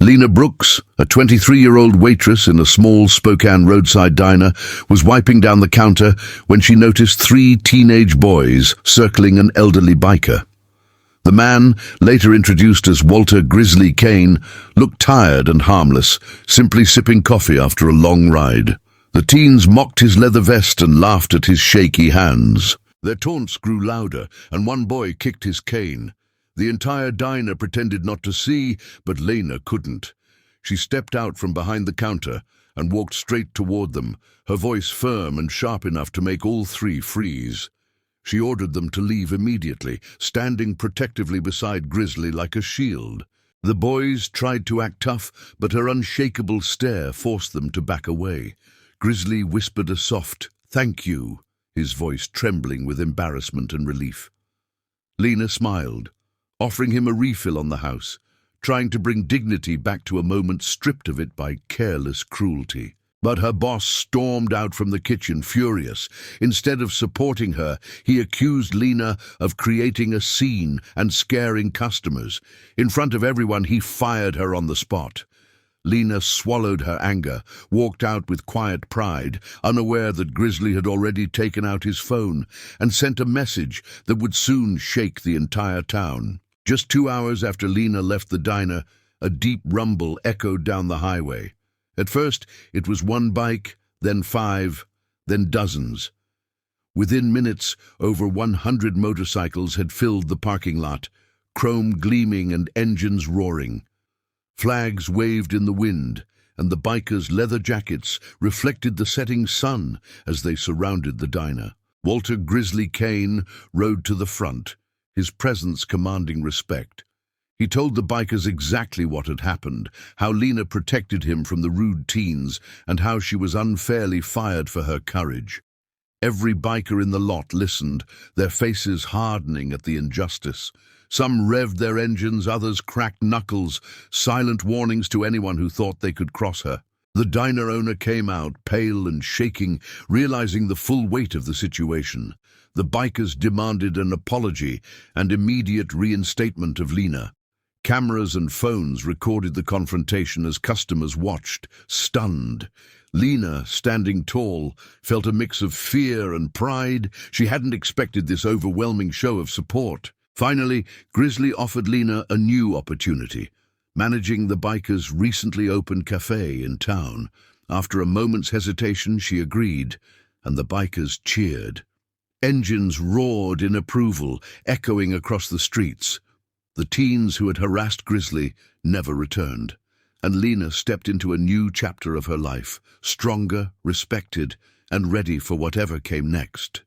Lena Brooks, a 23-year-old waitress in a small Spokane roadside diner, was wiping down the counter when she noticed three teenage boys circling an elderly biker. The man, later introduced as Walter Grizzly Kane, looked tired and harmless, simply sipping coffee after a long ride. The teens mocked his leather vest and laughed at his shaky hands. Their taunts grew louder, and one boy kicked his cane. The entire diner pretended not to see, but Lena couldn't. She stepped out from behind the counter and walked straight toward them, her voice firm and sharp enough to make all three freeze. She ordered them to leave immediately, standing protectively beside Grizzly like a shield. The boys tried to act tough, but her unshakable stare forced them to back away. Grizzly whispered a soft, "Thank you," his voice trembling with embarrassment and relief. Lena smiled, offering him a refill on the house, trying to bring dignity back to a moment stripped of it by careless cruelty. But her boss stormed out from the kitchen, furious. Instead of supporting her, he accused Lena of creating a scene and scaring customers. In front of everyone, he fired her on the spot. Lena swallowed her anger, walked out with quiet pride, unaware that Grizzly had already taken out his phone and sent a message that would soon shake the entire town. Just 2 hours after Lena left the diner, a deep rumble echoed down the highway. At first, it was one bike, then 5, then dozens. Within minutes, over 100 motorcycles had filled the parking lot, chrome gleaming and engines roaring. Flags waved in the wind, and the bikers' leather jackets reflected the setting sun as they surrounded the diner. Walter Grizzly Kane rode to the front, his presence commanding respect. He told the bikers exactly what had happened, how Lena protected him from the rude teens, and how she was unfairly fired for her courage. Every biker in the lot listened, their faces hardening at the injustice. Some revved their engines, others cracked knuckles, silent warnings to anyone who thought they could cross her. The diner owner came out, pale and shaking, realizing the full weight of the situation. The bikers demanded an apology and immediate reinstatement of Lena. Cameras and phones recorded the confrontation as customers watched, stunned. Lena, standing tall, felt a mix of fear and pride. She hadn't expected this overwhelming show of support. Finally, Grizzly offered Lena a new opportunity, managing the bikers' recently opened café in town. After a moment's hesitation, she agreed, and the bikers cheered. Engines roared in approval, echoing across the streets. The teens who had harassed Grizzly never returned, and Lena stepped into a new chapter of her life, stronger, respected, and ready for whatever came next.